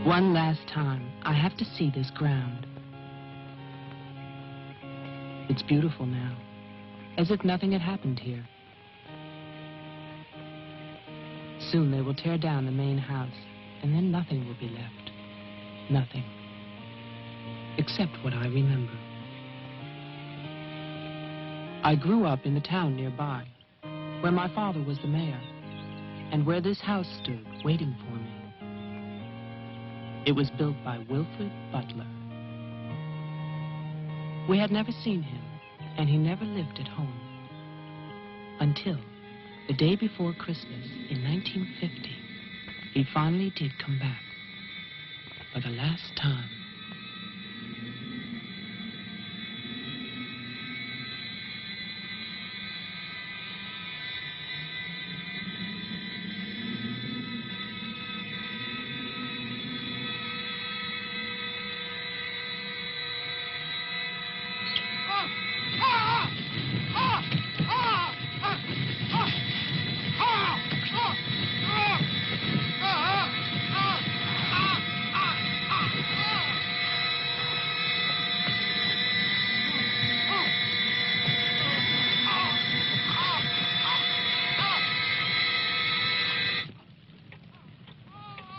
One last time, I have to see this ground. It's beautiful now, as if nothing had happened here. Soon they will tear down the main house, and then nothing will be left. Nothing. Except what I remember. I grew up in the town nearby, where my father was the mayor, and where this house stood waiting for me. It was built by Wilfred Butler. We had never seen him, and he never lived at home. Until the day before Christmas in 1950, he finally did come back for the last time.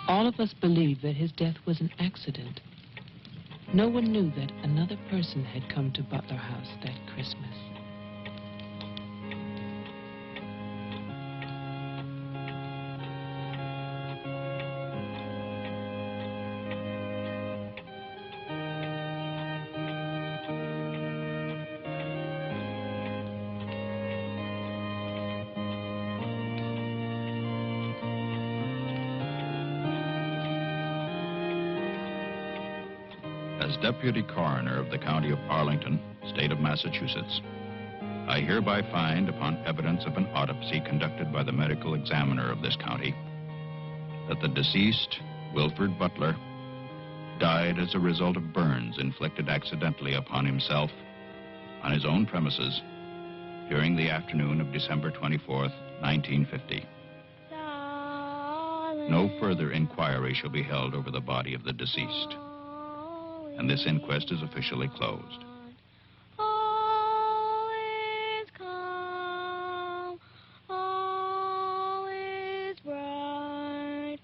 All of us believed that his death was an accident. No one knew that another person had come to Butler House that Christmas. As Deputy Coroner of the County of Arlington, State of Massachusetts, I hereby find, upon evidence of an autopsy conducted by the medical examiner of this county, that the deceased, Wilfred Butler, died as a result of burns inflicted accidentally upon himself on his own premises during the afternoon of December 24th, 1950. No further inquiry shall be held over the body of the deceased, and this inquest is officially closed. All is calm, all is bright,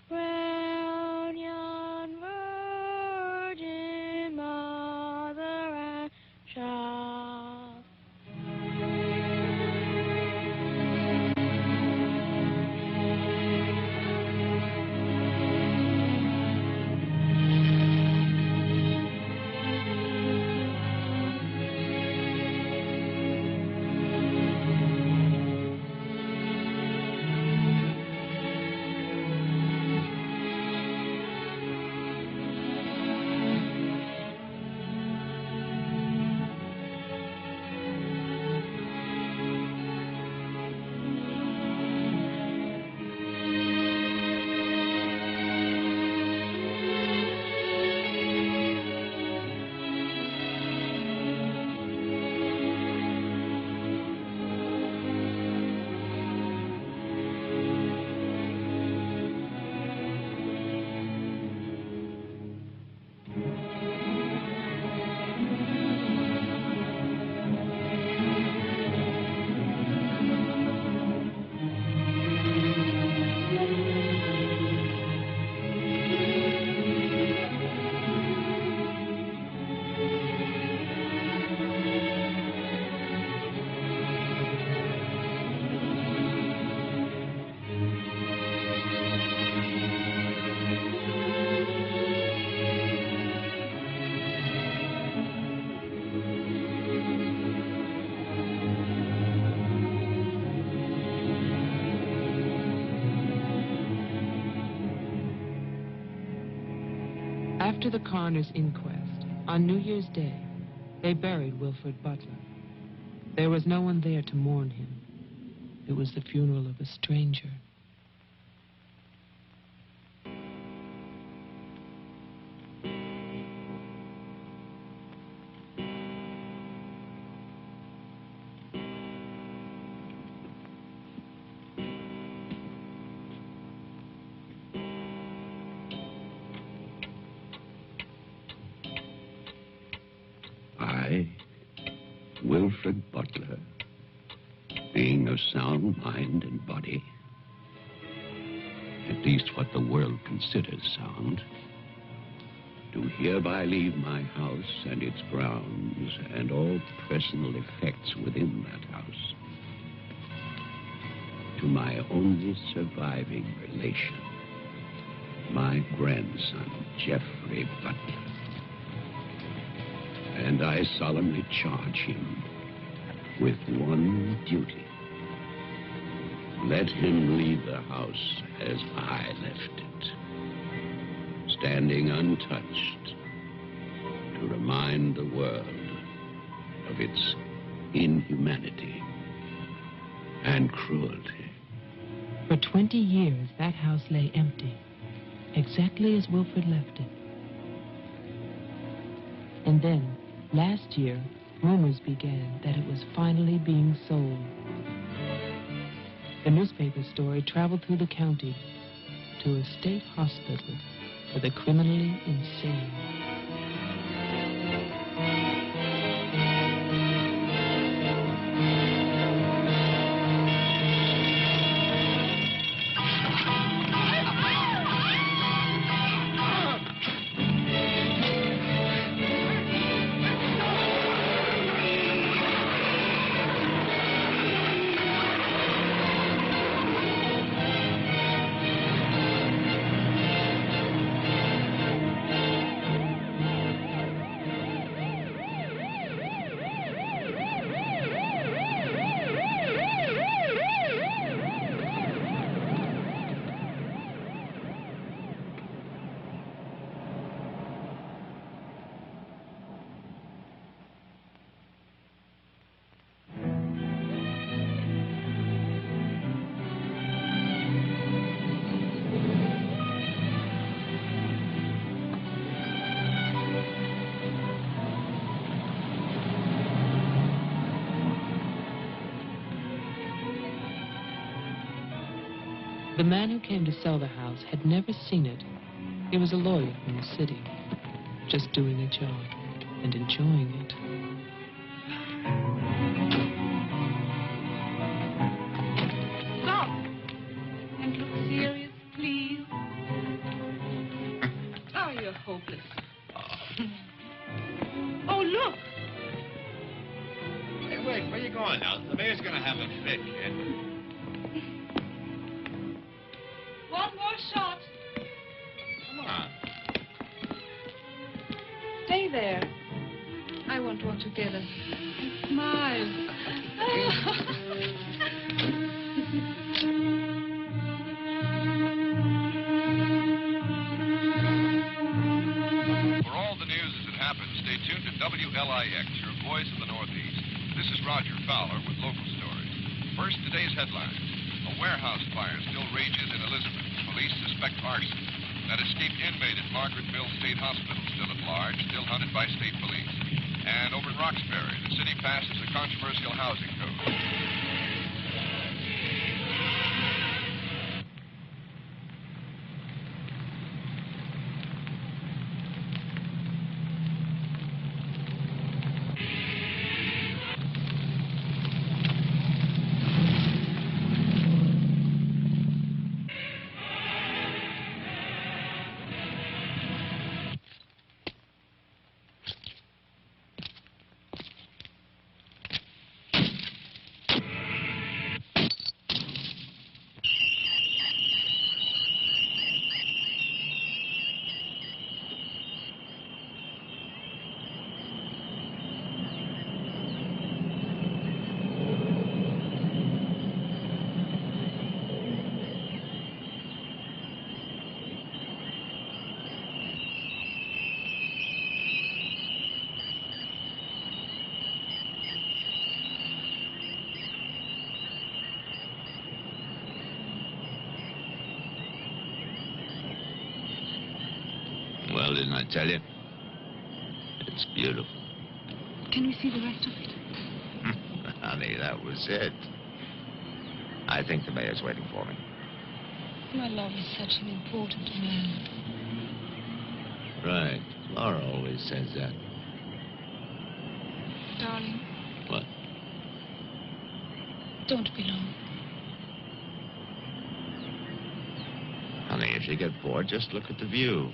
round yon Virgin Mother and Child. After the coroner's inquest, on New Year's Day, they buried Wilfred Butler. There was no one there to mourn him. It was the funeral of a stranger. Wilfred Butler, being of sound mind and body, at least what the world considers sound, do hereby leave my house and its grounds and all personal effects within that house to my only surviving relation, my grandson, Geoffrey Butler. And I solemnly charge him with one duty. Let him leave the house as I left it, standing untouched to remind the world of its inhumanity and cruelty. For 20 years, that house lay empty, exactly as Wilfred left it. And then, last year, rumors began that it was finally being sold. The newspaper story traveled through the county to a state hospital for the criminally insane. The man who came to sell the house had never seen it. He was a lawyer from the city, just doing a job and enjoying it. Stop! And look serious, please. Oh, you're hopeless. Oh, look! Hey, wait, where you going now? The mayor's gonna have a fit, kid. One more shot. Come on. Stay there. I want one together. Smile. For all the news as it happens, stay tuned to WLIX, your voice of the Northeast. This is Roger Fowler with local stories. First, today's headlines. A warehouse fire still rages in Elizabeth. Police suspect arson. That escaped inmate at Margaret Mills State Hospital still at large, still hunted by state police. And over in Roxbury, the city passes a controversial housing code. Well, didn't I tell you? It's beautiful. Can we see the rest of it? Honey, that was it. I think the mayor's waiting for me. My love is such an important man. Right. Laura always says that. Darling, What? Don't be long. Honey, if you get bored, just look at the view.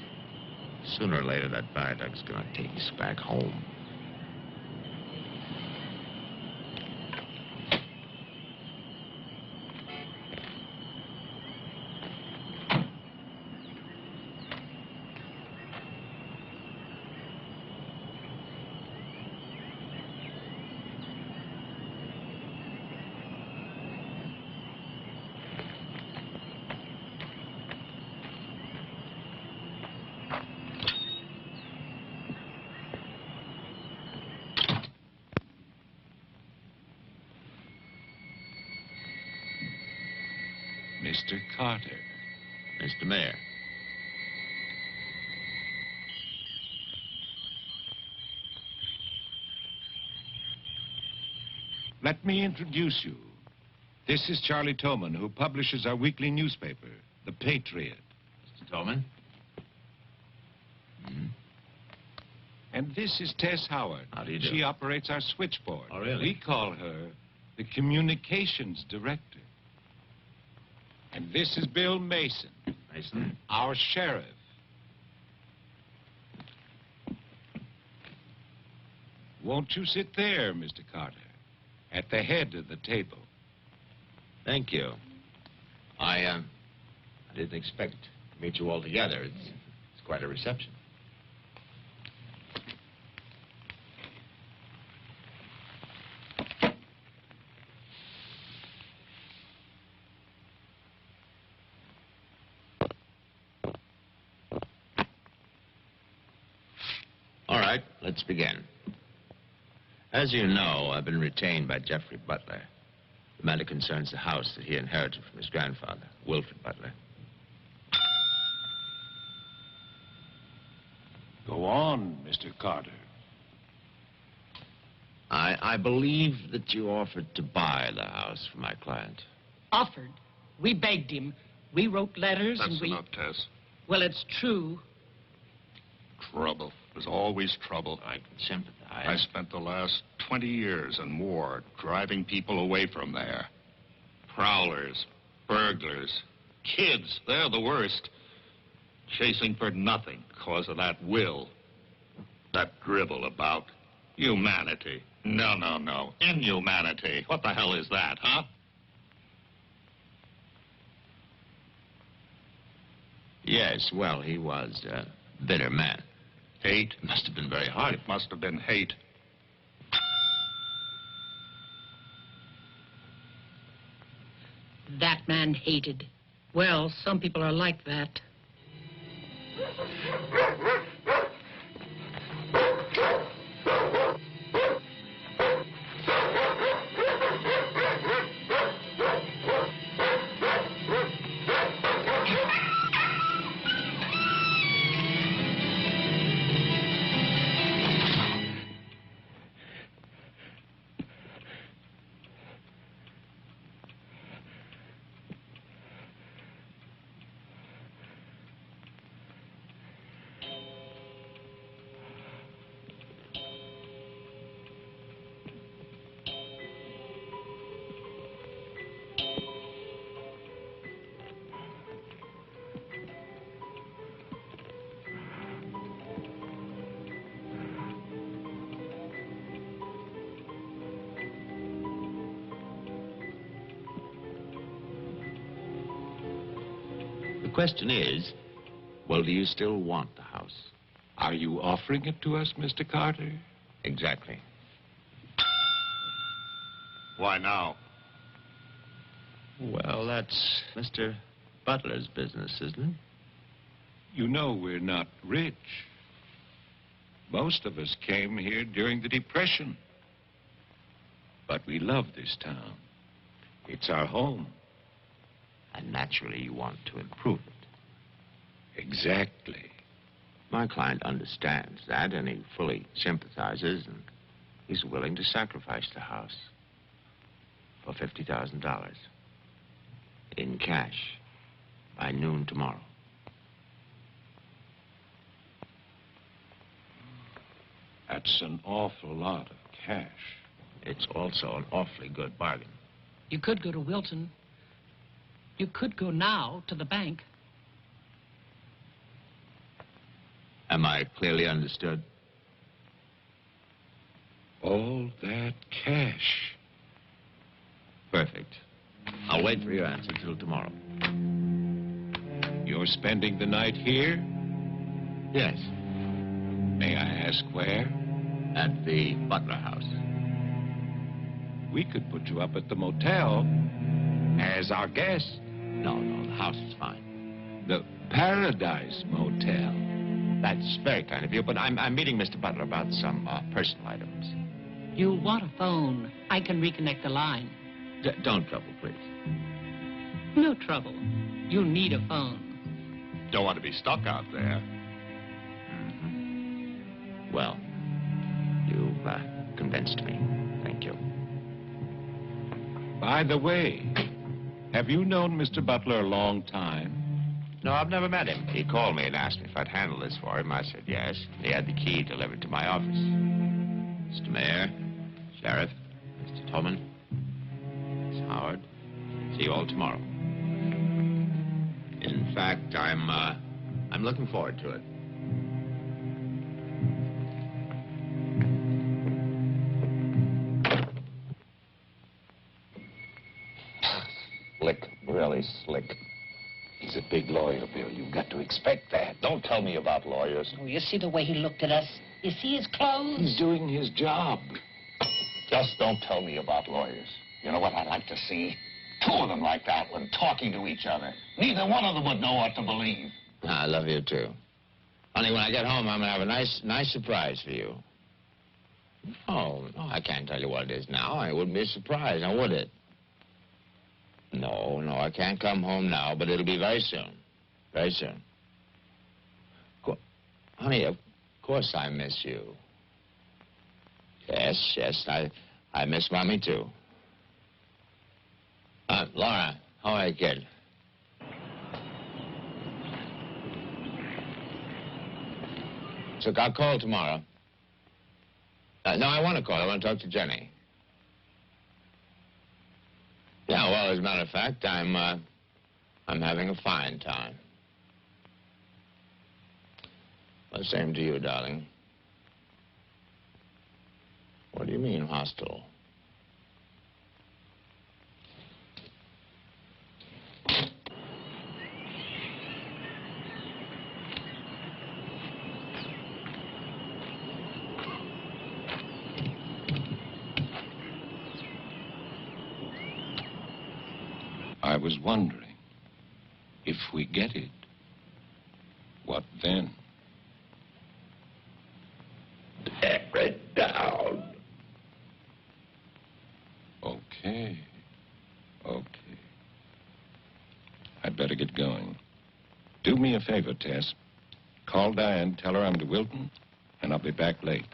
Sooner or later, that viaduct's gonna take us back home. Mr. Carter. Mr. Mayor. Let me introduce you. This is Charlie Toman, who publishes our weekly newspaper, The Patriot. Mr. Tolman? And this is Tess Howard. How do you do? She operates our switchboard. Oh, really? We call her the communications director. And this is Bill Mason. Mason? Our sheriff. Won't you sit there, Mr. Carter, at the head of the table? Thank you. I didn't expect to meet you all together. It's quite a reception. All right, let's begin. As you know, I've been retained by Jeffrey Butler. The matter concerns the house that he inherited from his grandfather, Wilfred Butler. Go on, Mr. Carter. I believe that you offered to buy the house for my client. Offered. We begged him. We wrote letters and That's we... enough, Tess. Well, it's true. Trouble. There's always trouble. I can sympathize. I spent the last 20 years and more driving people away from there. Prowlers, burglars, kids, they're the worst. Chasing for nothing because of that will. That drivel about humanity. No, no, no. Inhumanity. What the hell is that, huh? Yes, well, he was a bitter man. Hate. It must have been very hard. It must have been hate. That man hated. Well, some people are like that. The question is, well, do you still want the house? Are you offering it to us, Mr. Carter? Exactly. Why now? Well, that's Mr. Butler's business, isn't it? You know we're not rich. Most of us came here during the Depression. But we love this town. It's our home. And naturally, you want to improve it. Exactly. My client understands that, and he fully sympathizes, and he's willing to sacrifice the house for $50,000 in cash by noon tomorrow. That's an awful lot of cash. It's also an awfully good bargain. You could go to Wilton. You could go now to the bank. Am I clearly understood? All that cash. Perfect. I'll wait for your answer till tomorrow. You're spending the night here? Yes, May I ask where? at the Butler House. We could put you up at the motel as our guest. No, the house is fine. The Paradise Motel. That's very kind of you, but I'm meeting Mr. Butler about some personal items. You'll want a phone. I can reconnect the line. Don't trouble, please. No trouble. You'll need a phone. Don't want to be stuck out there. Well, you've convinced me. Thank you. By the way, have you known Mr. Butler a long time? No, I've never met him. He called me and asked me if I'd handle this for him. I said yes. He had the key delivered to my office. Mr. Mayor, Sheriff, Mr. Tolman, Miss Howard, see you all tomorrow. In fact, I'm looking forward to it. Slick, really slick. He's a big lawyer, Bill. You've got to expect that. Don't tell me about lawyers. Oh, you see the way he looked at us? You see his clothes? He's doing his job. Just don't tell me about lawyers. You know what I'd like to see? Two of them like that one talking to each other. Neither one of them would know what to believe. I love you, too. Honey, when I get home, I'm going to have a nice surprise for you. Oh, no, I can't tell you what it is now. It wouldn't be a surprise, now would it? No, I can't come home now, but it'll be very soon. Very soon. Honey, of course I miss you. Yes, I miss Mommy, too. Laura, how are you, kid? So I'll call tomorrow. No, I want to call. I want to talk to Jenny. Yeah, well, as a matter of fact, I'm having a fine time. Well, same to you, darling. What do you mean, hostile? I was wondering, if we get it, what then? Tear it down. Okay. I'd better get going. Do me a favor, Tess. Call Diane, tell her I'm to Wilton, and I'll be back late.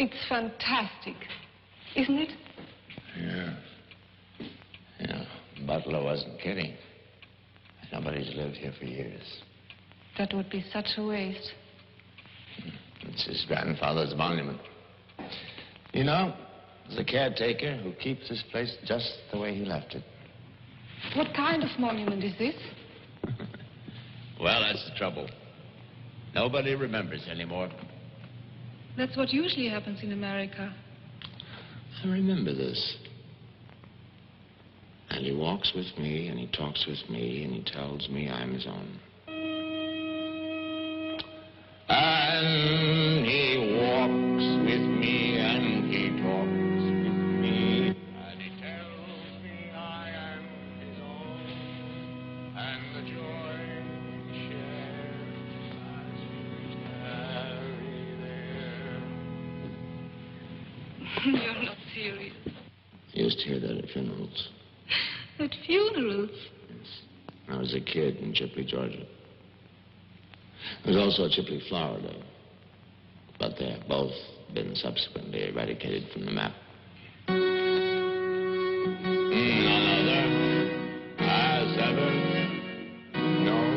It's fantastic, isn't it? Yeah, Butler wasn't kidding. Nobody's lived here for years. That would be such a waste. It's his grandfather's monument. You know, There's a caretaker who keeps this place just the way he left it. What kind of monument is this? Well, that's the trouble. Nobody remembers anymore. That's what usually happens in America. I remember this. And he walks with me, and he talks with me, and he tells me I'm his own. And he walks with me, and he talks with me, and he tells me I am his own, and the joy we share as we tarry there. You're not serious. I used to hear that at funerals. At funerals? Yes. When I was a kid in Chipley, Georgia. There was also a Chipley, Florida. But they have both been subsequently eradicated from the map. None other has ever known.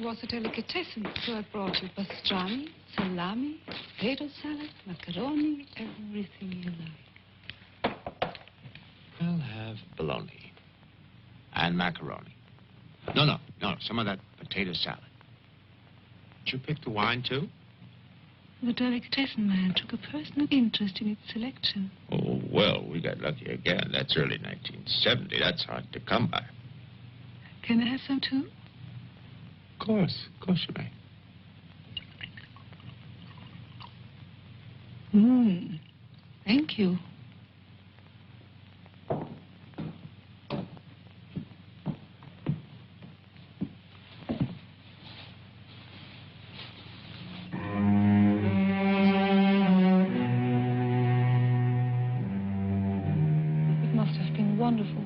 Was a delicatessen, so I brought you pastrami, salami, potato salad, macaroni, everything you like. I'll have bologna and macaroni. No, some of that potato salad. Did you pick the wine, too? The delicatessen man took a personal interest in its selection. Oh, well, we got lucky again. That's early 1970. That's hard to come by. Can I have some, too? Of course you may. Thank you. It must have been wonderful.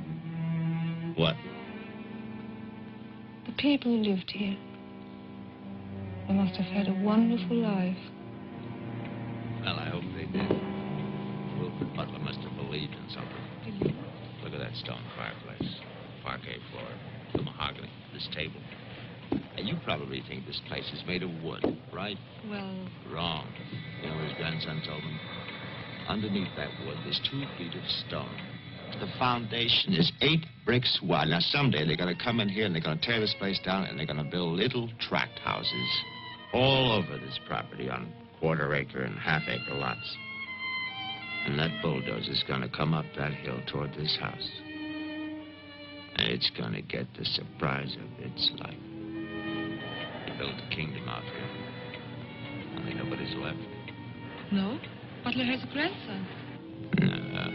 What? The people who lived here. They must have had a wonderful life. Well, I hope they did. Wilfred Butler must have believed in something. Look at that stone fireplace, parquet floor, the mahogany, this table. And you probably think this place is made of wood, right? Well... Wrong. You know what his grandson told me? Underneath that wood, there's 2 feet of stone. The foundation is 8 bricks wide. Now, someday they're going to come in here and they're going to tear this place down and they're going to build little tract houses all over this property on quarter-acre and half-acre lots. And that bulldozer's going to come up that hill toward this house. And it's going to get the surprise of its life. They built a kingdom out here. Only nobody's left. No? Butler has a grandson. No.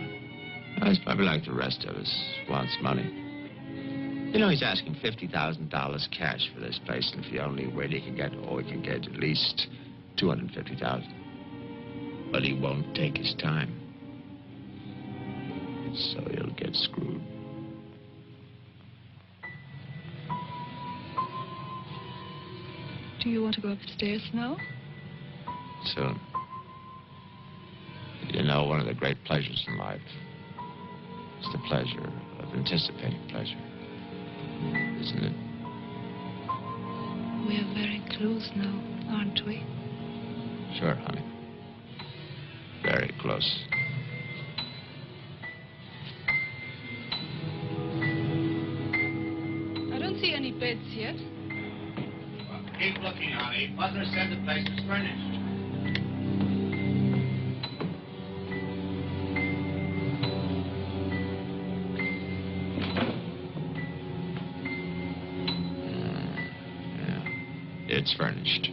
He's probably like the rest of us. Wants money. You know, he's asking $50,000 cash for this place, and if he only wait, he can get at least $250,000. But he won't take his time. So he'll get screwed. Do you want to go upstairs now? Soon. You know, one of the great pleasures in life is the pleasure of anticipating pleasure. Isn't it? We are very close now, aren't we? Sure, honey. Very close. I don't see any beds yet. Well, keep looking, honey. Butler said the place was furnished. It's furnished.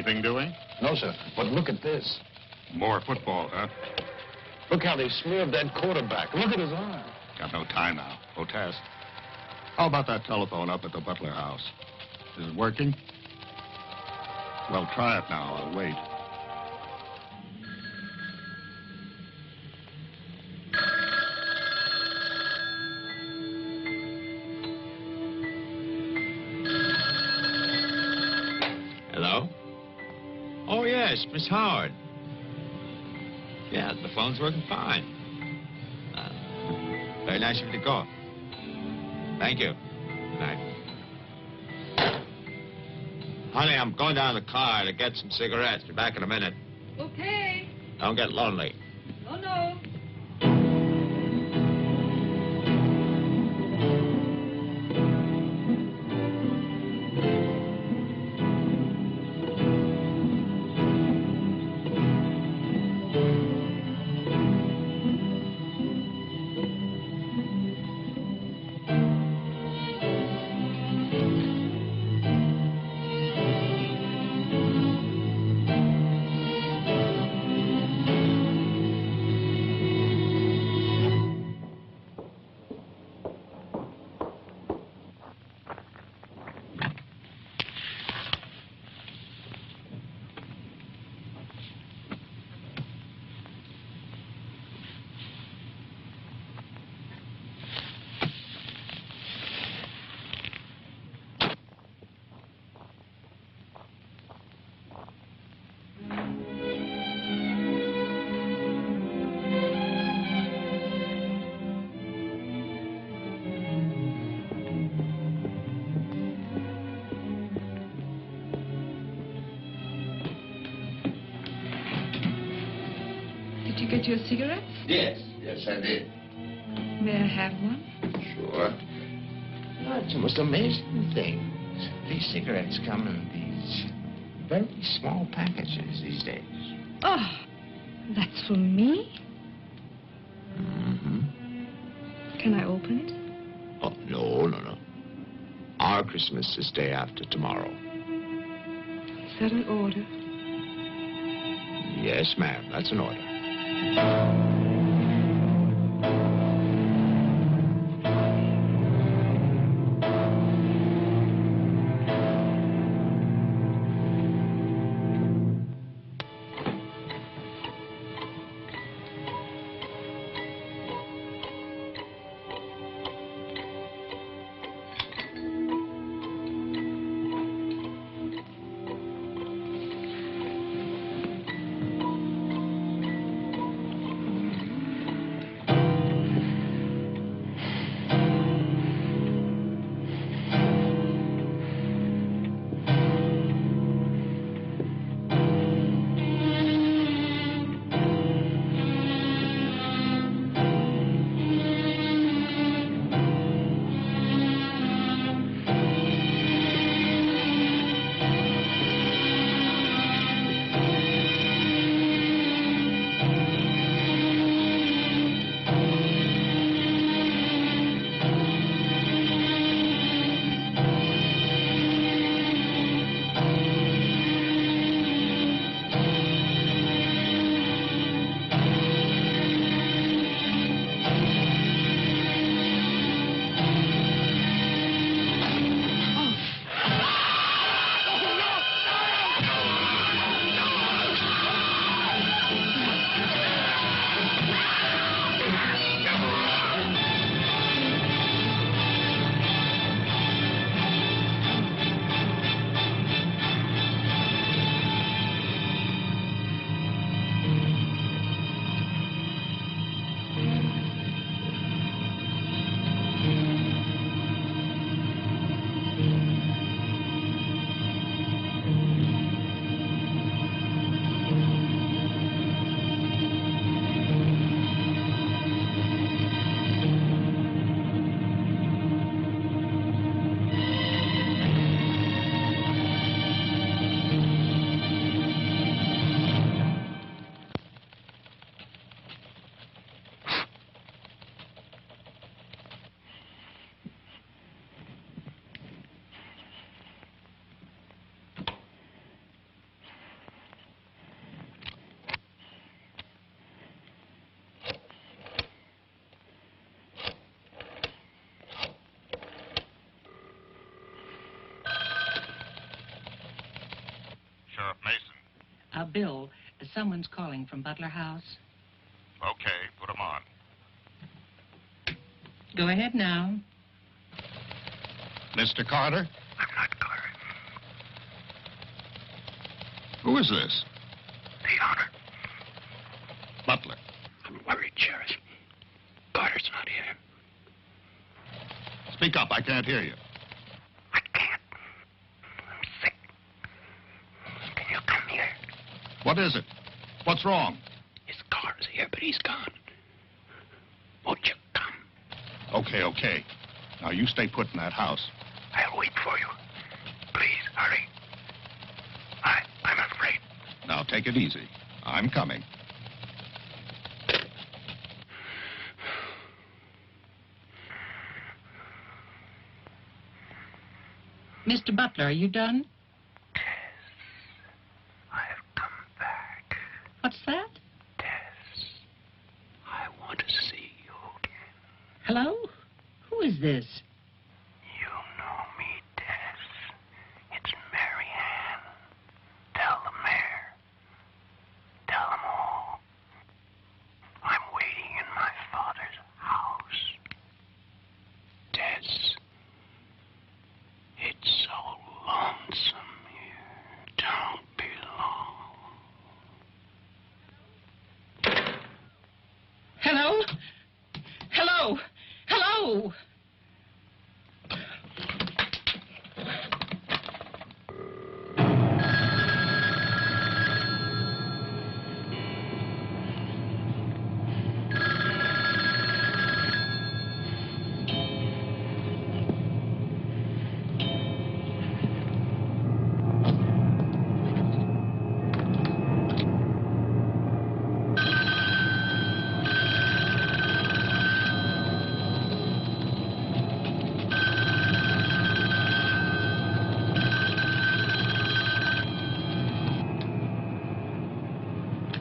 anything doing? No, sir. But look at this. More football, huh? Look how they smeared that quarterback. Look at his arm. Got no time now. Go test. How about that telephone up at the Butler house? Is it working? Well, try it now. I'll wait. Hello? Oh, yes, Miss Howard. Yeah, the phone's working fine. Very nice of you to call. Thank you. Good night. Honey, I'm going down to the car to get some cigarettes. Be back in a minute. Okay. Don't get lonely. No, no. Did you get your cigarettes? Yes, I did. May I have one? Sure. Oh, it's the most amazing thing. These cigarettes come in these very small packages these days. Oh, that's for me? Mm-hmm. Can I open it? Oh, no. Our Christmas is day after tomorrow. Is that an order? Yes, ma'am, that's an order. Bill. Someone's calling from Butler House. Okay, put him on. Go ahead now. Mr. Carter? I'm not Carter. Who is this? Theodore. Butler. I'm worried, Sheriff. Carter's not here. Speak up, I can't hear you. I can't. I'm sick. Can you come here? What is it? What's wrong? His car's here, but he's gone. Won't you come? Okay. Now, you stay put in that house. I'll wait for you. Please, hurry. I'm afraid. Now, take it easy. I'm coming. Mr. Butler, are you done? Tess, I have come back. What's that? Tess, I want to see you again. Hello? Who is this? You know me, Tess. It's Mary Ann. Tell the mayor. Tell them all. I'm waiting in my father's house. Tess, it's so lonesome here. Don't be long. Hello? Hello? Hello?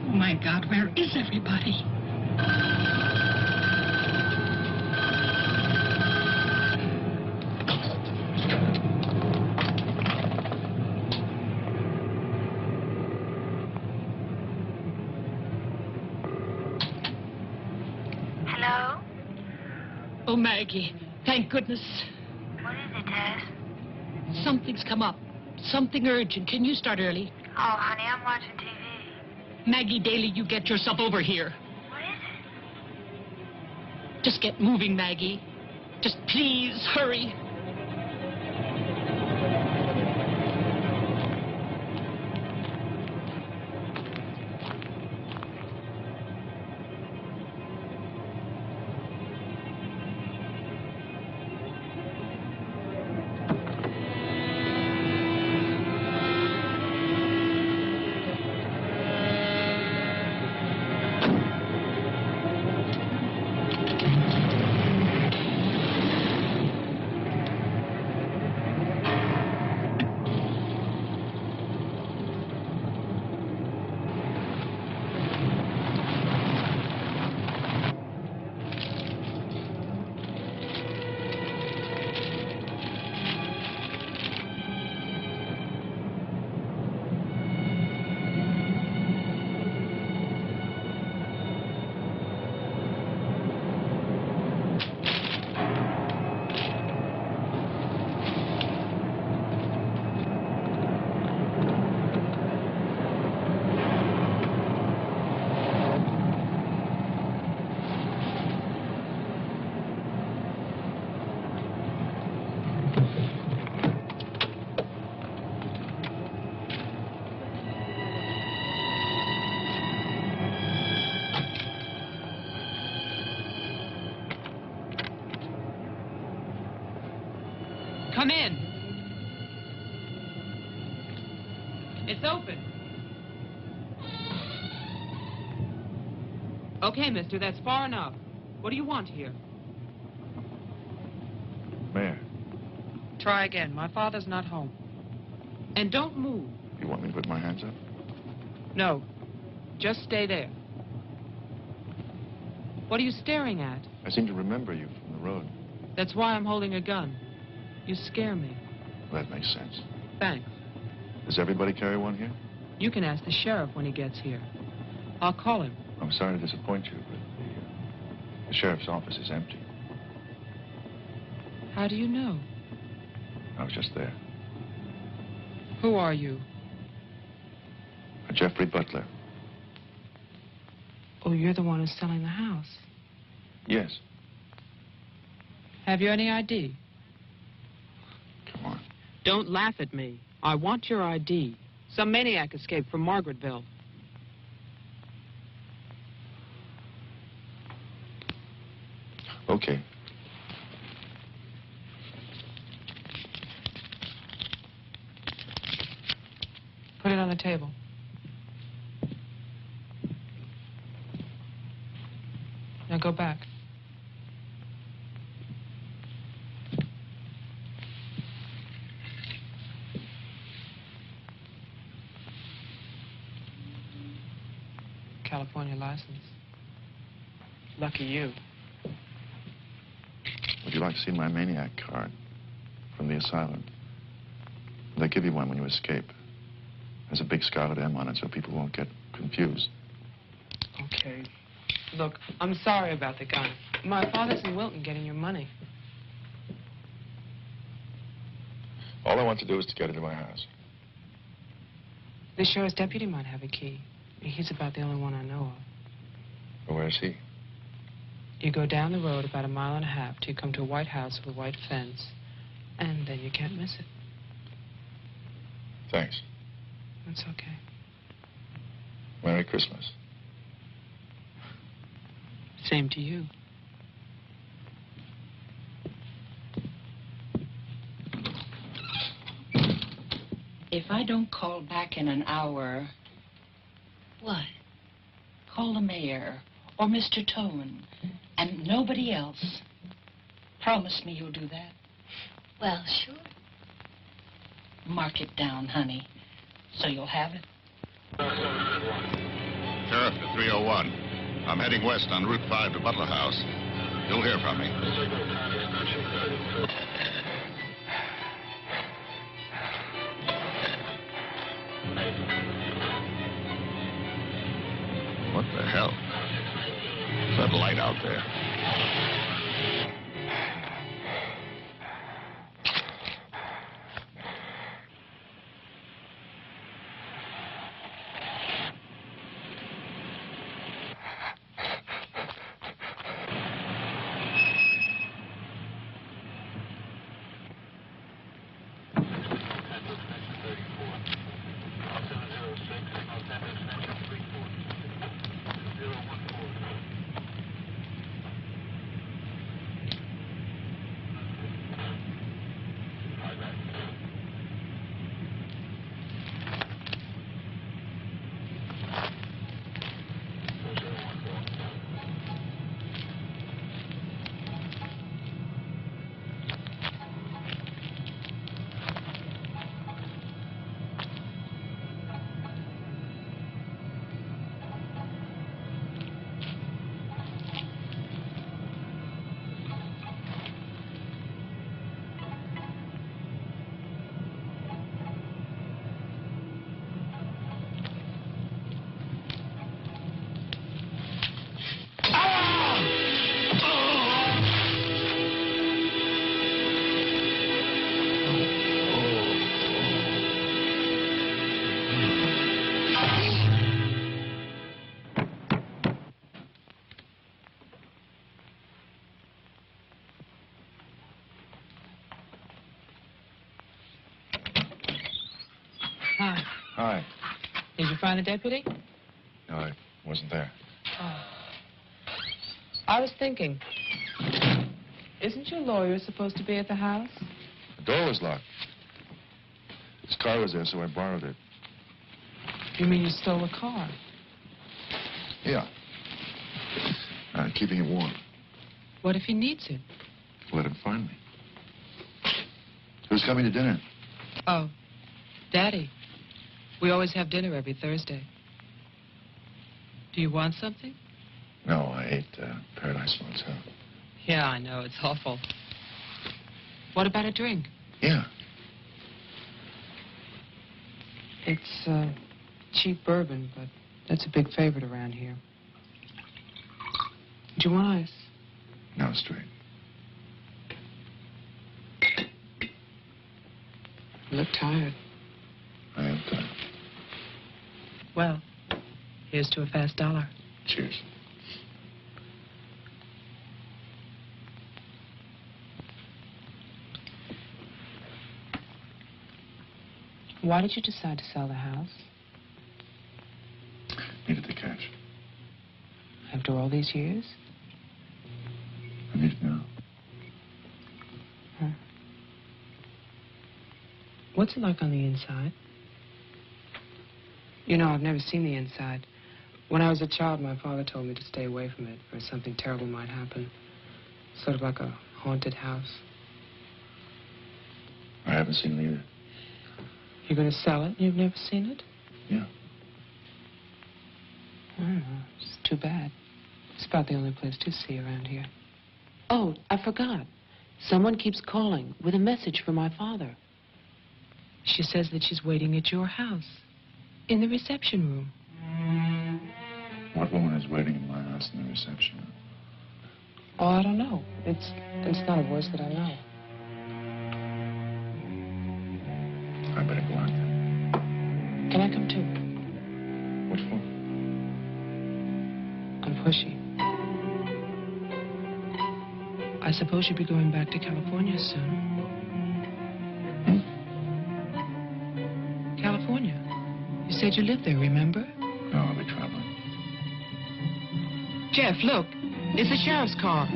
Oh, my God, where is everybody? Hello? Oh, Maggie, thank goodness. What is it, Tess? Something's come up. Something urgent. Can you start early? Oh, honey, I'm watching TV. Maggie Daly, you get yourself over here. What is it? Just get moving, Maggie. Just please hurry. Come in. It's open. Okay, mister, that's far enough. What do you want here? Mayor, Try again. My father's not home. And don't move. you want me to put my hands up? No. Just stay there. What are you staring at? I seem to remember you from the road. That's why I'm holding a gun. You scare me. Well, that makes sense. Thanks. Does everybody carry one here? You can ask the sheriff when he gets here. I'll call him. I'm sorry to disappoint you, but the sheriff's office is empty. How do you know? I was just there. Who are you? Jeffrey Butler. Oh, you're the one who's selling the house. Yes. Have you any ID? Come on. Don't laugh at me. I want your ID. Some maniac escaped from Margaretville. Okay. Put it on the table. Now go back. California license. Lucky you. Would you like to see my maniac card from the asylum? They give you one when you escape. There's a big scarlet M on it so people won't get confused. Okay. Look, I'm sorry about the gun. My father's in Wilton getting your money. All I want to do is to get into my house. The sheriff's deputy might have a key. He's about the only one I know of. Well, where is he? You go down the road about 1.5 miles till you come to a white house with a white fence. And then you can't miss it. Thanks. That's okay. Merry Christmas. Same to you. If I don't call back in an hour... What? Call the mayor or Mr. Tone and nobody else. Promise me you'll do that. Well, sure. Mark it down, honey, so you'll have it. Sheriff to 301. I'm heading west on Route 5 to Butler House. You'll hear from me. What the hell? What's that light out there? Hi. Hi. Did you find the deputy? No, I wasn't there. Oh. I was thinking, isn't your lawyer supposed to be at the house? The door was locked. His car was there, so I borrowed it. You mean you stole a car? Yeah. Keeping it warm. What if he needs it? Let him find me. Who's coming to dinner? Oh, Daddy. We always have dinner every Thursday. Do you want something? No, I ate Paradise Motel. Yeah, I know. It's awful. What about a drink? Yeah. It's cheap bourbon, but that's a big favorite around here. Do you want ice? No, straight. You look tired. I am tired. Well, here's to a fast dollar. Cheers. Why did you decide to sell the house? Needed the cash. After all these years? I need it now. Huh. What's it like on the inside? You know, I've never seen the inside. When I was a child, my father told me to stay away from it, or something terrible might happen. Sort of like a haunted house. I haven't seen it either. You're going to sell it and you've never seen it? Yeah. Oh, it's too bad. It's about the only place to see around here. Oh, I forgot. Someone keeps calling with a message for my father. She says that she's waiting at your house, in the reception room. What woman is waiting in my house in the reception room? Oh, I don't know. It's not a voice that I know. I better go out then. Can I come too? What for? I'm pushy. I suppose you'll be going back to California soon. California? You said you lived there, remember? No, I'll be traveling. Jeff, look. It's the sheriff's car.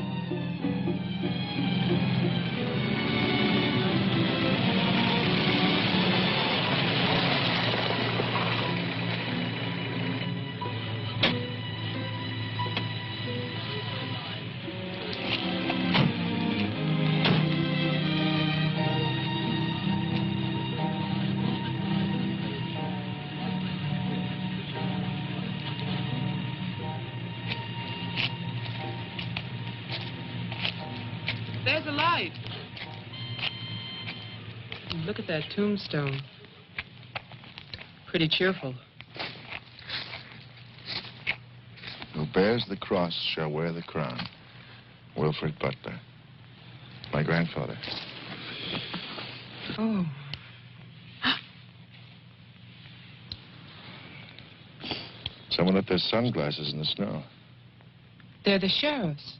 There's a light. Look at that tombstone. Pretty cheerful. Who bears the cross shall wear the crown. Wilfred Butler. My grandfather. Oh. Someone left their sunglasses in the snow. They're the sheriff's.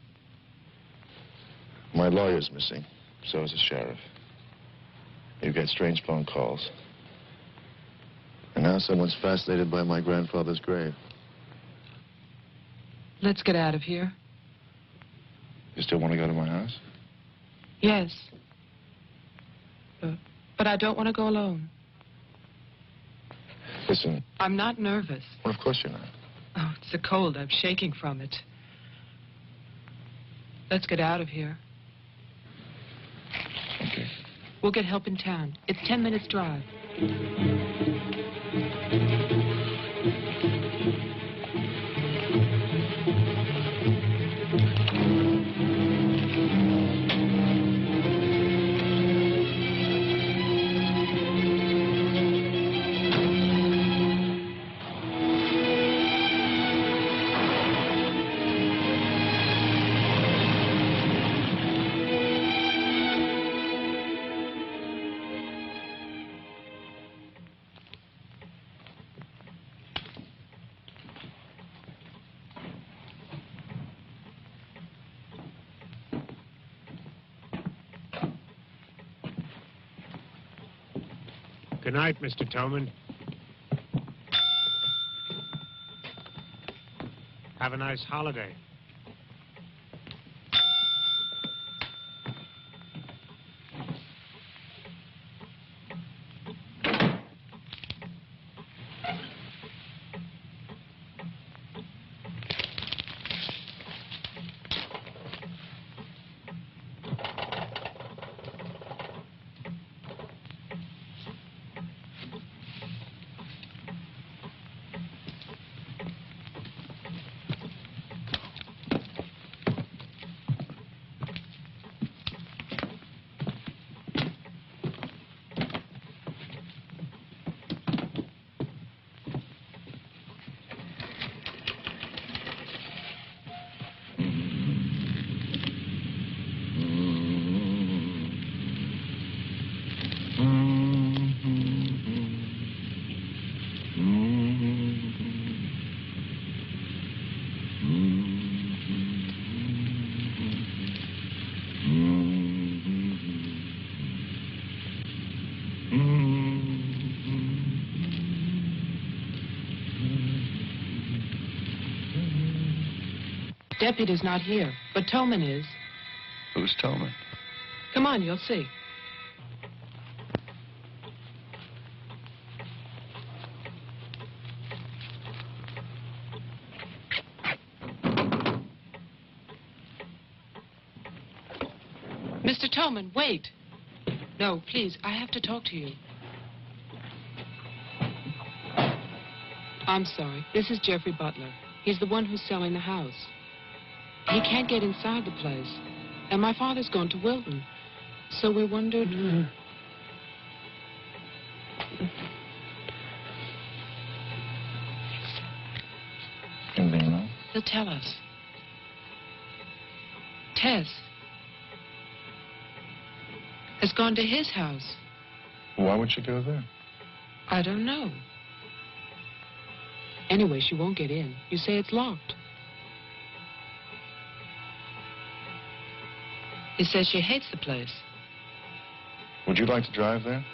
My lawyer's missing. So is the sheriff. You get strange phone calls. And now someone's fascinated by my grandfather's grave. Let's get out of here. You still want to go to my house? Yes. But I don't want to go alone. Listen. I'm not nervous. Well, of course you're not. Oh, it's the cold. I'm shaking from it. Let's get out of here. Okay. We'll get help in town. It's 10 minutes drive. Good night, Mr. Toman. Have a nice holiday. Deputy's not here, but Toman is. Who's Toman? Come on, you'll see. Mr. Toman, wait. No, please, I have to talk to you. I'm sorry. This is Jeffrey Butler. He's the one who's selling the house. He can't get inside the place. And my father's gone to Wilton. So we wondered... Anything wrong? He'll tell us. Tess has gone to his house. Why would she go there? I don't know. Anyway, she won't get in. You say it's locked. He says she hates the place. Would you like to drive there?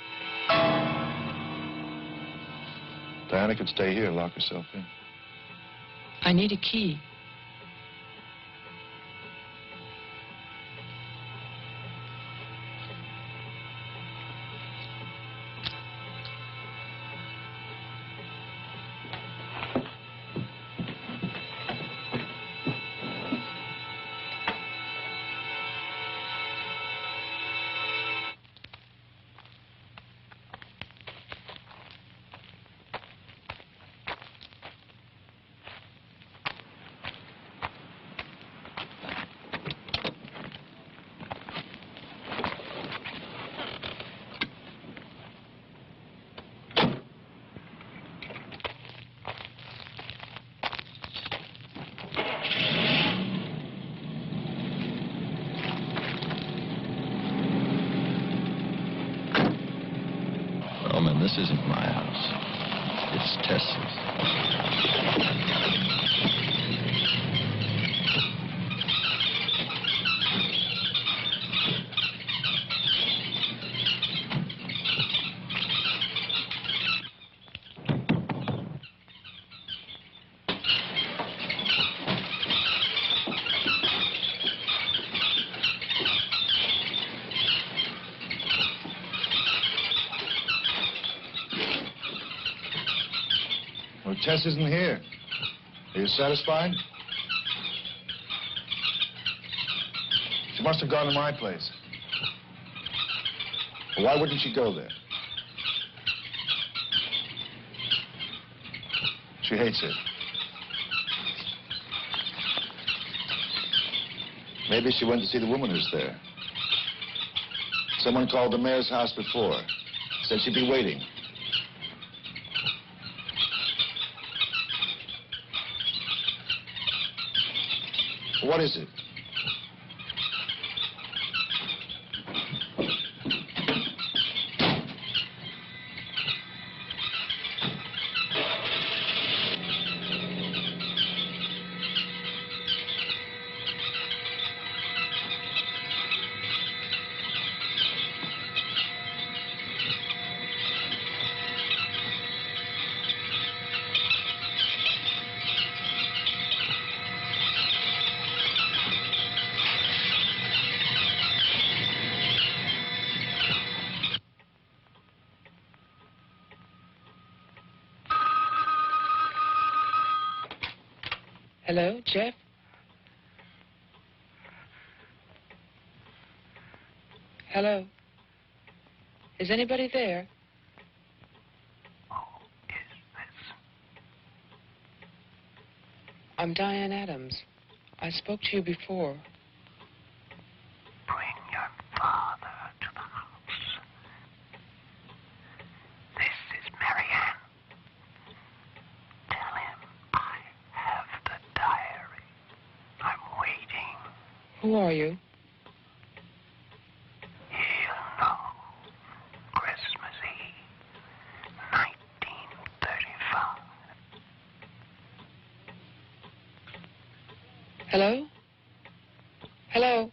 Diana could stay here, lock herself in. I need a key. This isn't my house. It's Tess's. Tess isn't here. Are you satisfied? She must have gone to my place. Well, why wouldn't she go there? She hates it. Maybe she went to see the woman who's there. Someone called the mayor's house before. Said she'd be waiting. What is it? Hello, Jeff? Hello? Is anybody there? Who is this? I'm Diane Adams. I spoke to you before. Bring your father to the house. This is Marianne. Tell him I have the diary. I'm waiting. Who are you? He'll know. Christmas Eve, 1935. Hello? Hello?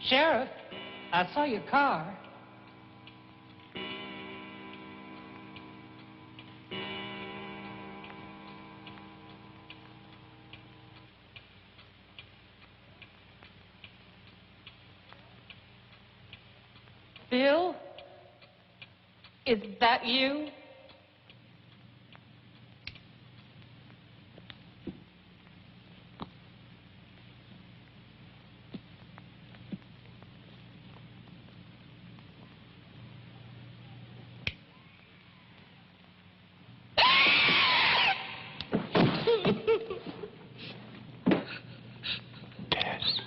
Sheriff, I saw your car. Bill? Is that you? Tess,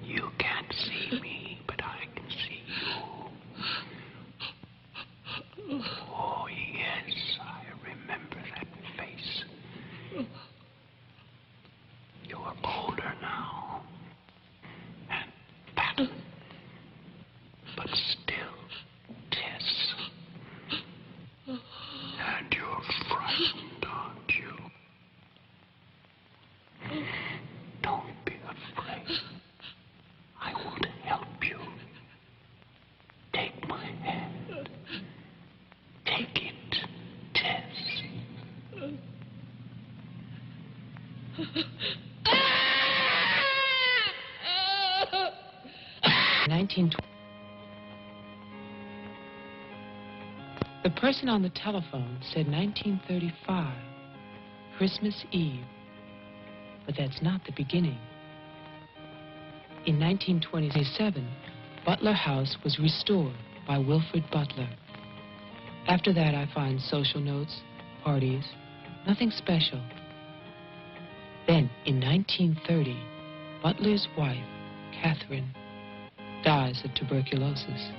you can't see me, but I can see you. Oh, yes, I remember that face. You're older now. And fat. But still, Tess. And you're frightened, aren't you? Don't be afraid. I want to help you. Take my hand. Take it, Tess. 1920. The person on the telephone said 1935, Christmas Eve. But that's not the beginning. In 1927, Butler House was restored by Wilfred Butler. After that, I find social notes, parties, nothing special. Then, in 1930, Butler's wife, Catherine, dies of tuberculosis.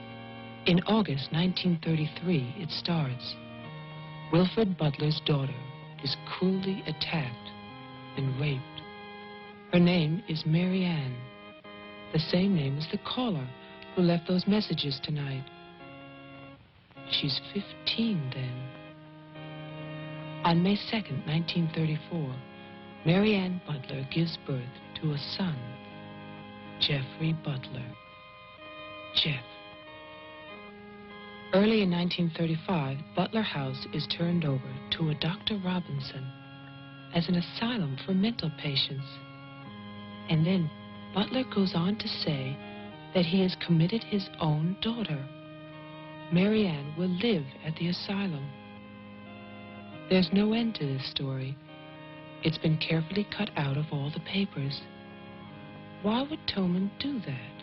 In August 1933, it starts. Wilfred Butler's daughter is cruelly attacked and raped. Her name is Mary Ann, the same name as the caller who left those messages tonight. She's 15 then. On May 2nd, 1934, Mary Ann Butler gives birth to a son, Jeffrey Butler. Jeff. Early in 1935, Butler House is turned over to a Dr. Robinson as an asylum for mental patients. And then Butler goes on to say that he has committed his own daughter. Mary Ann will live at the asylum. There's no end to this story. It's been carefully cut out of all the papers. Why would Toman do that?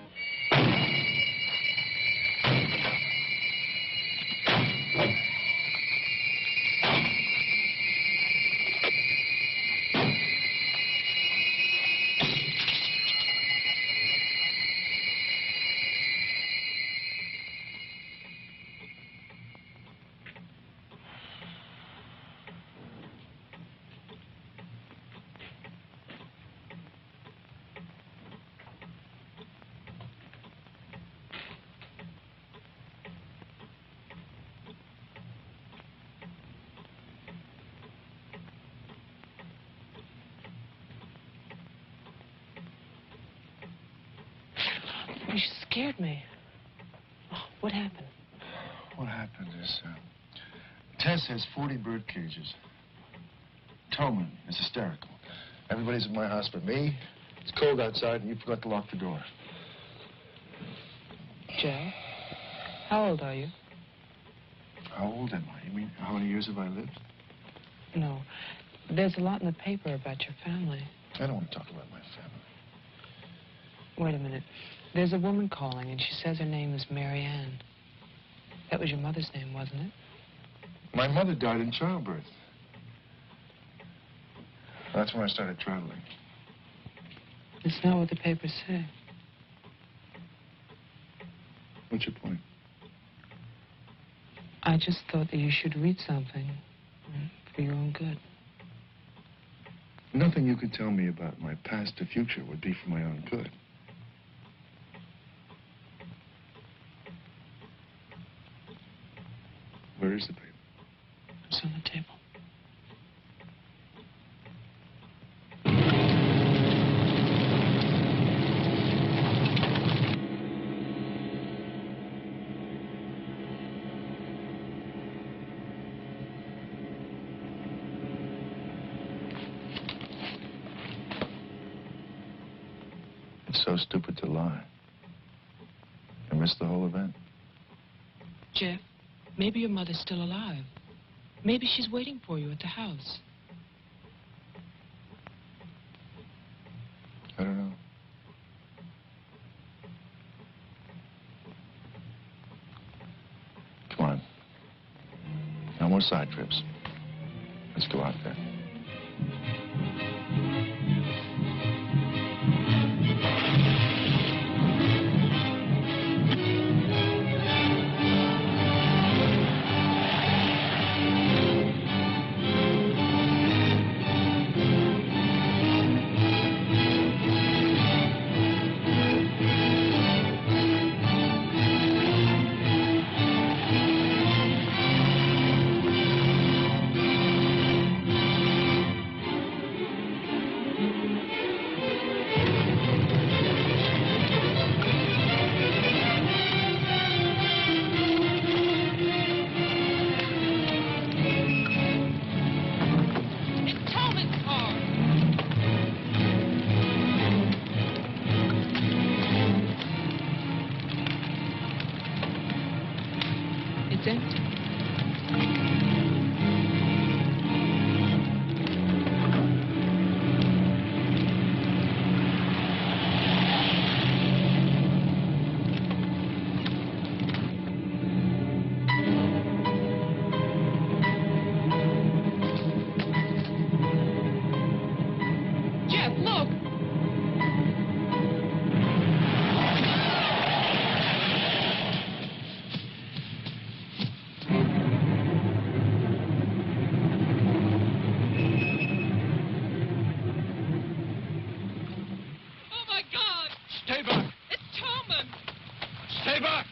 You scared me. Oh, what happened? What happened is, Tess has 40 bird cages. Toman is hysterical. Everybody's at my house but me. It's cold outside, and you forgot to lock the door. Joe, how old are you? How old am I? You mean, how many years have I lived? No. There's a lot in the paper about your family. I don't want to talk about my family. Wait a minute. There's a woman calling, and she says her name is Mary Ann. That was your mother's name, wasn't it? My mother died in childbirth. That's when I started traveling. It's not what the papers say. What's your point? I just thought that you should read something for your own good. Nothing you could tell me about my past or future would be for my own good. Where is the paper? It's on the table. It's so stupid to lie. I missed the whole event. Jeff, maybe your mother's still alive. Maybe she's waiting for you at the house. I don't know. Come on. No more side trips. Let's go out there. It's empty. Jeff, look! Stay back! It's Toman! Stay back!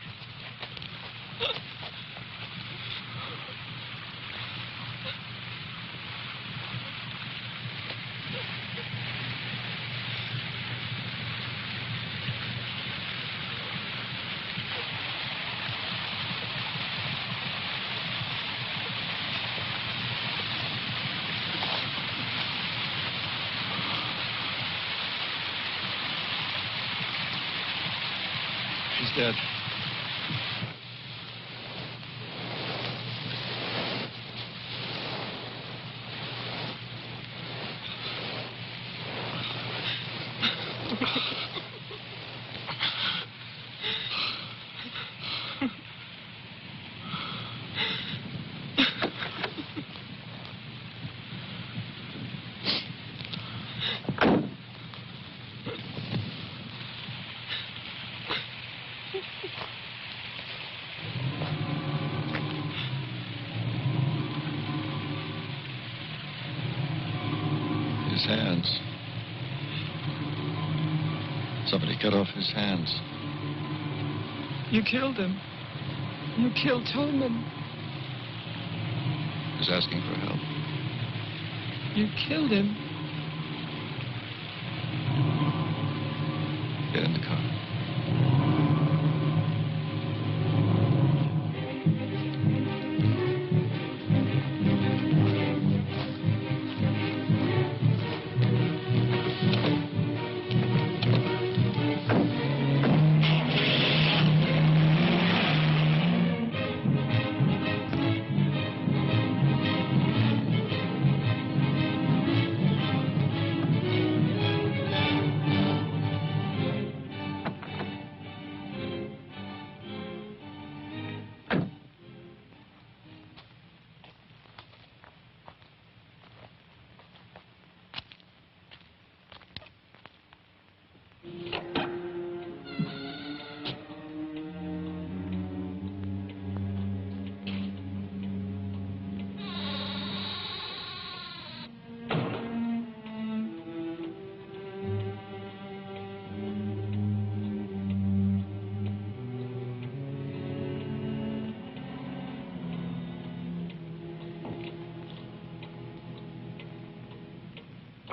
She's dead. His hands. Somebody cut off his hands. You killed him. You killed Toman. He's asking for help. You killed him. Get in the car.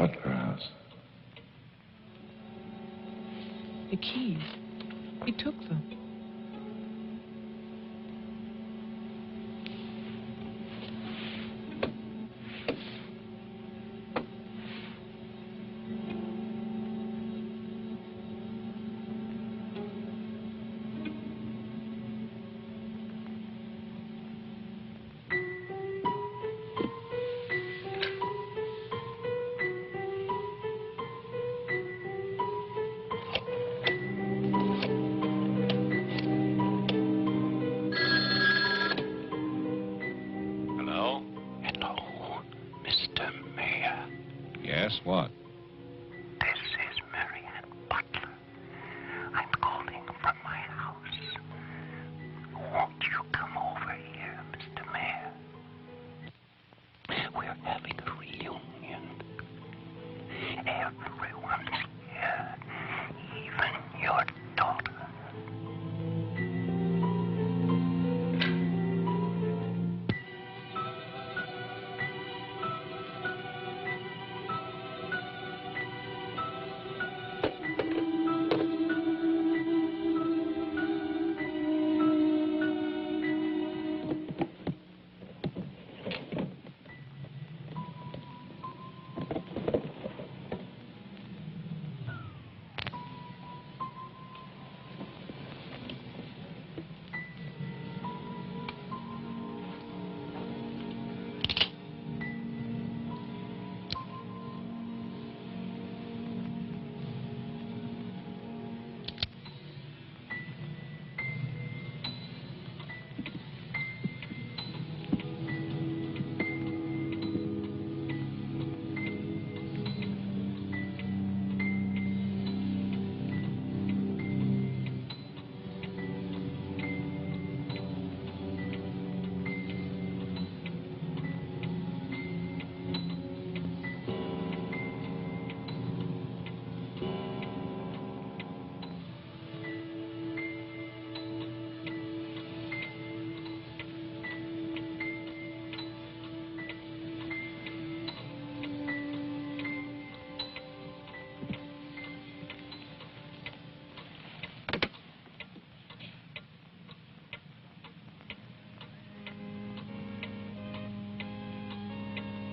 Butler House. The keys. He took them. Yes, what? This is Marianne Butler. I'm calling from my house. Won't you come over here, Mr. Mayor? We're having a reunion. Everyone's here, even your daughter.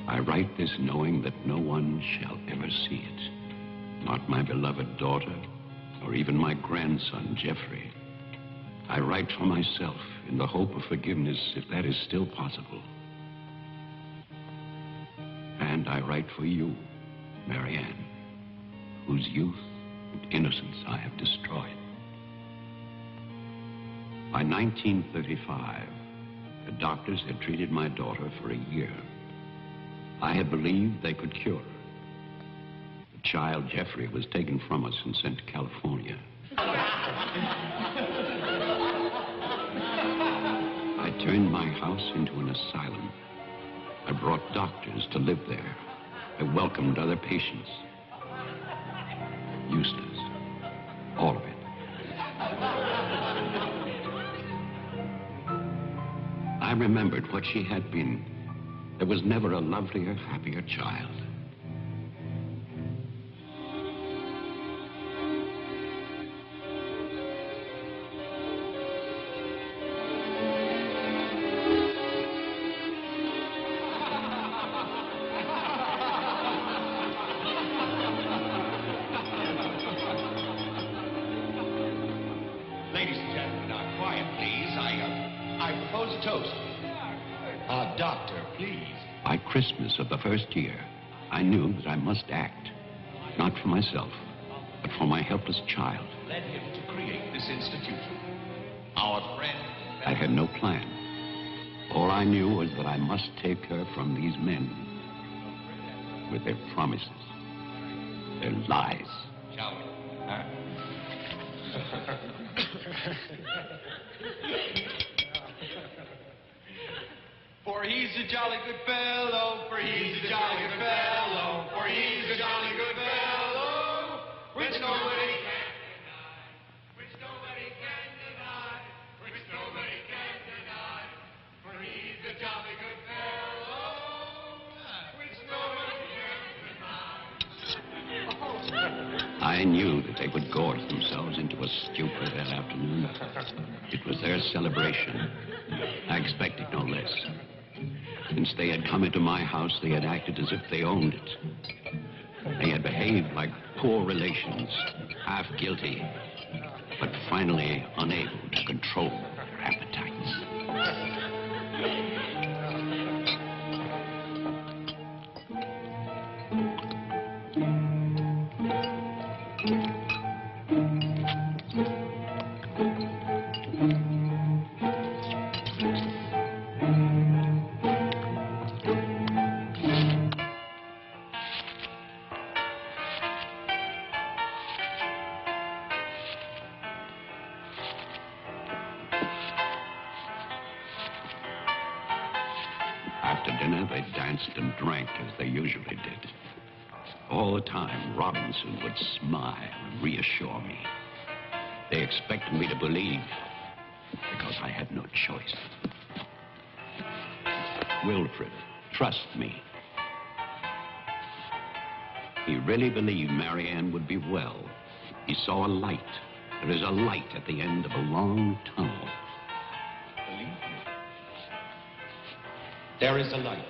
I write this knowing that no one shall ever see it. Not my beloved daughter, or even my grandson, Jeffrey. I write for myself in the hope of forgiveness, if that is still possible. And I write for you, Marianne, whose youth and innocence I have destroyed. By 1935, the doctors had treated my daughter for a year. I had believed they could cure her. The child, Jeffrey, was taken from us and sent to California. I turned my house into an asylum. I brought doctors to live there. I welcomed other patients. Useless. All of it. I remembered what she had been. There was never a lovelier, happier child. Ladies and gentlemen, now quiet, please. I propose a toast. Doctor, please. By Christmas of the first year, I knew that I must act, not for myself, but for my helpless child. Led him to create this institution. Our friend... I had no plan. All I knew was that I must take her from these men with their promises, their lies. Shall we? Huh? For he's a jolly good fellow, for he's a jolly good fellow, for he's a jolly good fellow, which nobody can deny, which nobody can deny, which nobody can deny, for he's a jolly good fellow, which nobody can deny. I knew that they would gorge themselves into a stupor that afternoon. It was their celebration. I expected no less. Since they had come into my house, they had acted as if they owned it. They had behaved like poor relations, half guilty, but finally unable to control their appetites. After dinner, they danced and drank as they usually did. All the time, Robinson would smile and reassure me. They expected me to believe, because I had no choice. Wilfred, trust me. He really believed Marianne would be well. He saw a light. There is a light at the end of a long tunnel. Believe me. There is a light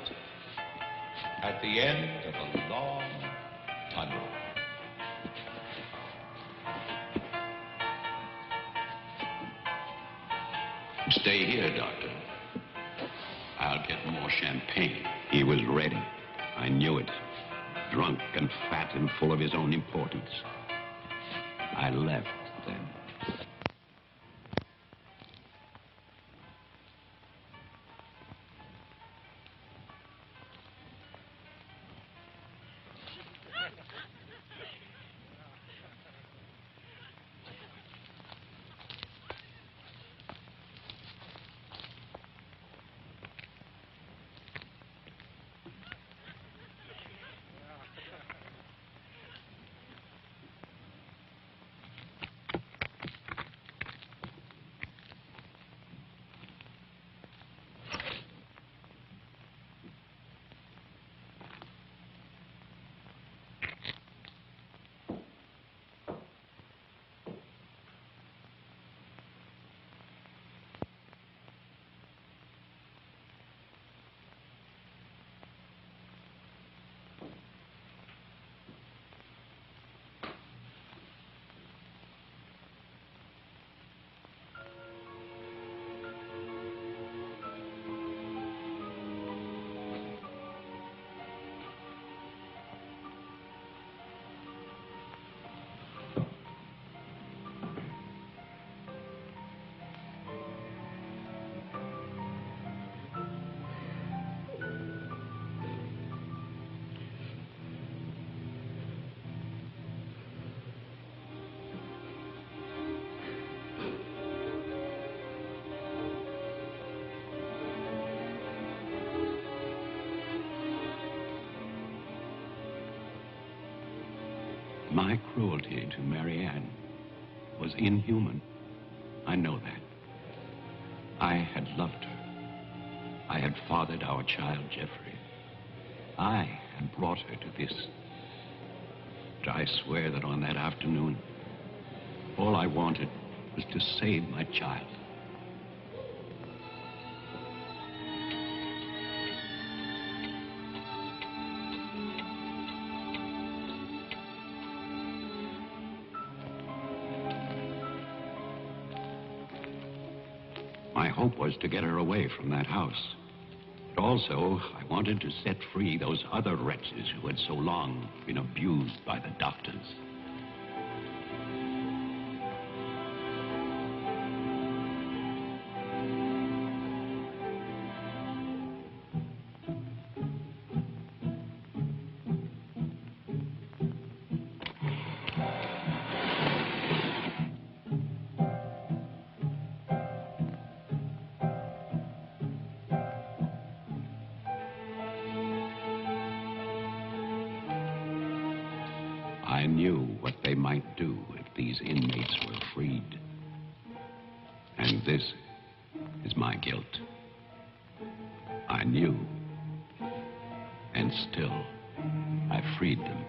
at the end of a long tunnel. Stay here, Doctor. I'll get more champagne. He was ready. I knew it. Drunk and fat and full of his own importance. I left then. My cruelty to Marianne was inhuman. I know that. I had loved her. I had fathered our child, Jeffrey. I had brought her to this. But I swear that on that afternoon, all I wanted was to save my child. My hope was to get her away from that house. But also, I wanted to set free those other wretches who had so long been abused by the doctors. I knew what they might do if these inmates were freed. And this is my guilt. I knew, and still I freed them.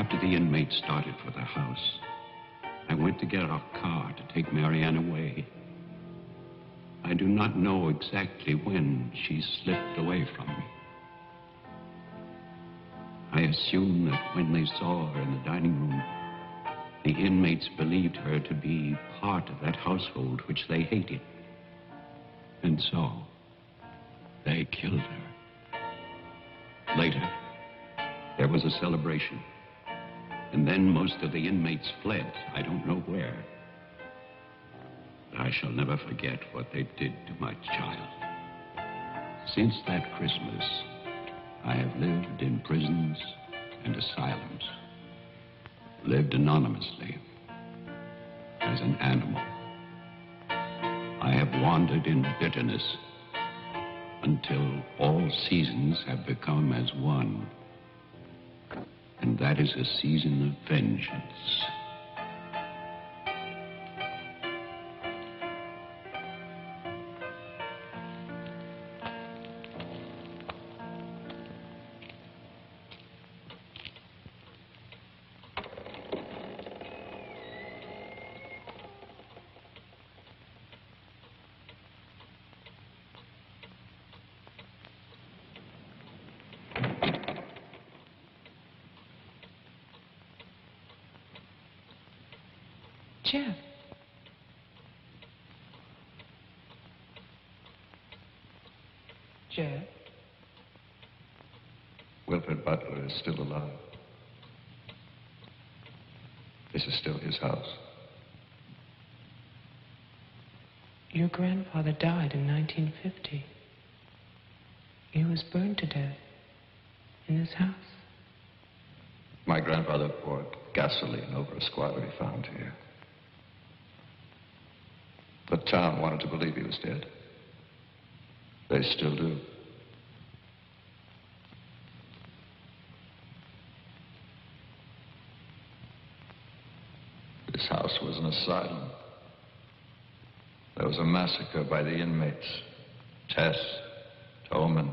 After the inmates started for the house, I went to get our car to take Marianne away. I do not know exactly when she slipped away from me. I assume that when they saw her in the dining room, the inmates believed her to be part of that household which they hated. And so, they killed her. Later, there was a celebration. And then most of the inmates fled. I don't know where. But I shall never forget what they did to my child. Since that Christmas, I have lived in prisons and asylums. Lived anonymously, as an animal. I have wandered in bitterness until all seasons have become as one. And that is a season of vengeance. Jeff. Jeff. Wilfred Butler is still alive. This is still his house. Your grandfather died in 1950. He was burned to death in this house. My grandfather poured gasoline over a squatter he found here. The town wanted to believe he was dead. They still do. This house was an asylum. There was a massacre by the inmates. Tess, Tolman,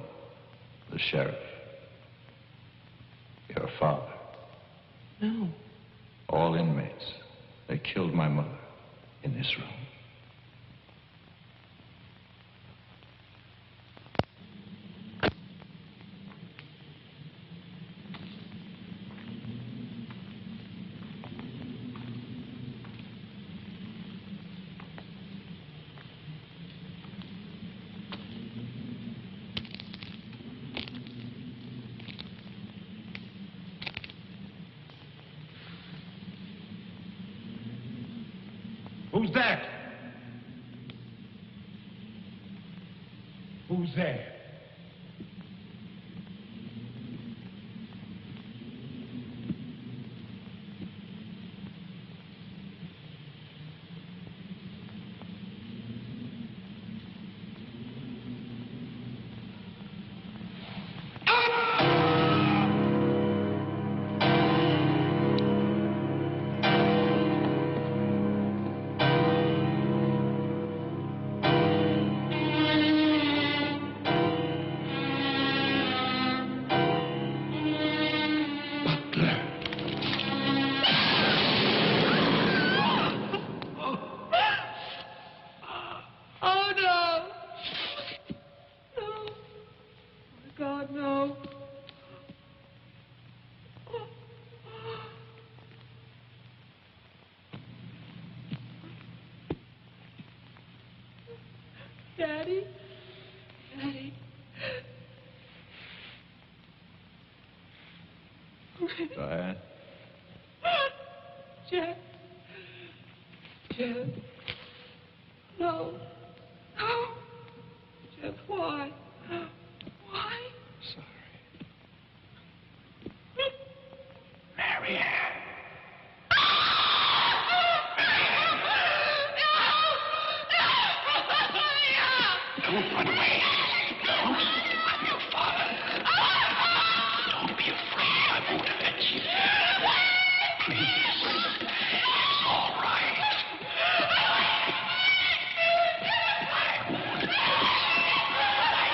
the sheriff. Your father. No. All inmates. They killed my mother in this room. Who's that? Who's there? Daddy? Daddy? Diane? Jeff? Jeff? No. No. Jeff, why? Why? Sorry. Marianne. Don't run away. No, I'm your father. Don't be afraid. I won't hurt you. Please. It's all right. I won't hurt you. I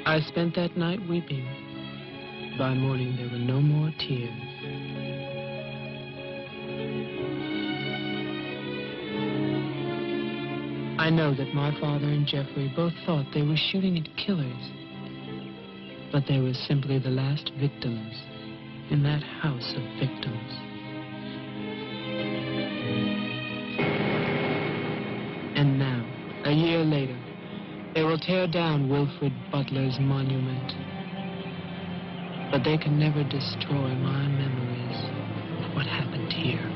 I spent that night weeping. By morning, there were no more tears. I know that my father and Jeffrey both thought they were shooting at killers, but they were simply the last victims in that house of victims. And now, a year later, they will tear down Wilfred Butler's monument. But they can never destroy my memories of what happened here.